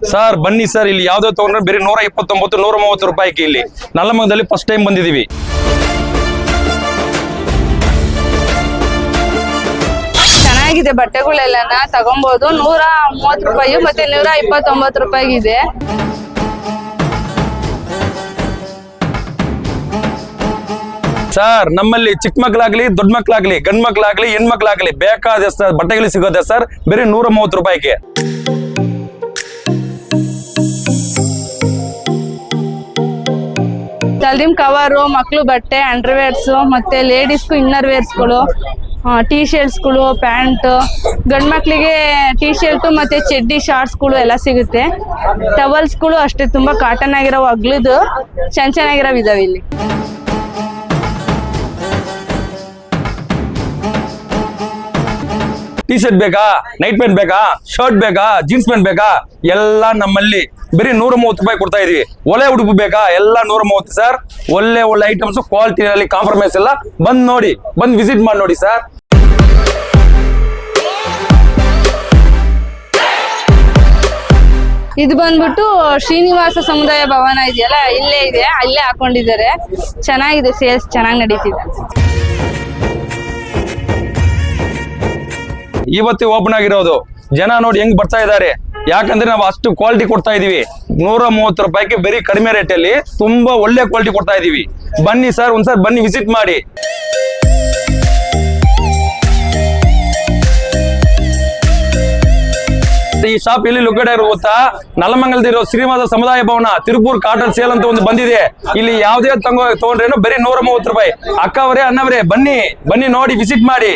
Sir ಬನ್ನಿ sir, ಇಲ್ಲಿ ಯಾವ್ದೋ ತಗೊಂಡ್ರೆ ಬೇರೆ 129 130 ರೂಪಾಯಿಗೆ ಇಲ್ಲಿ ನಲ್ಲಮಂಗಲದಲ್ಲಿ ಫಸ್ಟ್ ಟೈಮ್ ಬಂದಿದೀವಿ. ಚೆನ್ನಾಗಿದೆ, ಬಟ್ಟೆಗಳೆಲ್ಲ ತಗೊಬಹುದು. 130 ರೂಪಾಯಿ ಮತ್ತೆ 129 ರೂಪಾಯಿಗಿದೆ. ಸರ್ ನಮ್ಮಲ್ಲಿ ಚಿಕ್ಕ ಮಕ್ಳಾಗ್ಲಿ ದೊಡ್ಡ ಮಕ್ಳಾಗ್ಲಿ ಗಂಡ್ ಮಕ್ಳಾಗ್ಲಿ ಹೆಣ್ಮಕ್ಳಾಗ್ಲಿ ಬೇಕಾದ ಬಟ್ಟೆಗಳು ಸಿಗುತ್ತೆ ಸರ್, ಬೇರೆ 130 ರೂಪಾಯಿಗೆ. ತಲ್ದಿಮ್ ಕವರು, ಮಕ್ಳು ಬಟ್ಟೆ, ಅಂಡರ್ವೇರ್ಸ್ ಮತ್ತೆ ಲೇಡೀಸ್ಗೂ ಇನ್ನರ್ ವೇರ್ಸ್ಗಳು, ಟೀ ಶರ್ಟ್ಸ್ಗಳು, ಪ್ಯಾಂಟ್, ಗಂಡ್ ಮಕ್ಳಿಗೆ ಟೀ ಶರ್ಟ್ ಮತ್ತೆ ಚಡ್ಡಿ ಶಾರ್ಟ್ಸ್ಗಳು ಎಲ್ಲ ಸಿಗುತ್ತೆ. ಟವಲ್ಸ್ಗಳು ಅಷ್ಟೇ, ತುಂಬಾ ಕಾಟನ್ ಆಗಿರೋ ಅಗ್ಲದು ಚೆನ್ನಾಗಿರೋ ಇದಾವೆ ಇಲ್ಲಿ. ಟೀ ಶರ್ಟ್ ಬೇಕಾ, ನೈಟ್ ಪ್ಯಾಂಟ್ ಬೇಕಾ, ಶರ್ಟ್ ಬೇಕಾ, ಜೀನ್ಸ್ ಪ್ಯಾಂಟ್ ಬೇಕಾ, ಎಲ್ಲ ನಮ್ಮಲ್ಲಿ ಬರೀ 130 ರೂಪಾಯಿ ಕೊಡ್ತಾ ಇದೀವಿ. ಒಳ್ಳೆ ಉಡುಪು ಬೇಕಾ, ಎಲ್ಲ 130 ಸರ್. ಒಳ್ಳೆ ಐಟಮ್ಸ್, ಕ್ವಾಲಿಟಿಯಲ್ಲಿ ಕಾಂಪ್ರಮೈಸ್ ಎಲ್ಲ. ಬಂದ್ ನೋಡಿ, ಬಂದ್ ವಿಸಿಟ್ ಮಾಡಿ ನೋಡಿ ಸರ್. ಇದು ಬಂದ್ಬಿಟ್ಟು ಶ್ರೀನಿವಾಸ ಸಮುದಾಯ ಭವನ ಇದೆಯಲ್ಲ, ಇಲ್ಲೇ ಇದೆ, ಅಲ್ಲೇ ಹಾಕೊಂಡಿದ್ದಾರೆ. ಚೆನ್ನಾಗಿದೆ, ಸೇಲ್ಸ್ ಚೆನ್ನಾಗಿ ನಡೀತಿದೆ. ಇವತ್ತು ಓಪನ್ ಆಗಿರೋದು, ಜನ ನೋಡಿ ಹೆಂಗ್ ಬರ್ತಾ ಇದ್ದಾರೆ. ಯಾಕಂದ್ರೆ ನಾವು ಅಷ್ಟು ಕ್ವಾಲಿಟಿ ಕೊಡ್ತಾ ಇದೀವಿ. 130 ರೂಪಾಯಿಗೆ ಬರೀ ಕಡಿಮೆ ರೇಟ್ ಅಲ್ಲಿ ತುಂಬಾ ಒಳ್ಳೆ ಕ್ವಾಲಿಟಿ ಕೊಡ್ತಾ ಇದೀವಿ. ಬನ್ನಿ ಸರ್, ಒಂದ್ಸರಿ ಬನ್ನಿ, ವಿಸಿಟ್ ಮಾಡಿ. ಈ ಶಾಪ್ ಎಲ್ಲಿ ಲೊಕೇಟ್ ಆಗಿರೋ ಗೊತ್ತಾ? ನಲ್ಲಮಂಗಲದಿರೋ ಶ್ರೀನಿವಾಸ ಸಮುದಾಯ ಭವನ ತಿರುಪೂರ್ ಕಾಟನ್ ಸೇಲ್ ಅಂತ ಒಂದು ಬಂದಿದೆ. ಇಲ್ಲಿ ಯಾವುದೇ ತಗೊಂಡ್ರೇನು ಬರೀ 130 ರೂಪಾಯಿ. ಅಕ್ಕವರೇ, ಅಣ್ಣವರೇ, ಬನ್ನಿ ನೋಡಿ, ವಿಸಿಟ್ ಮಾಡಿ.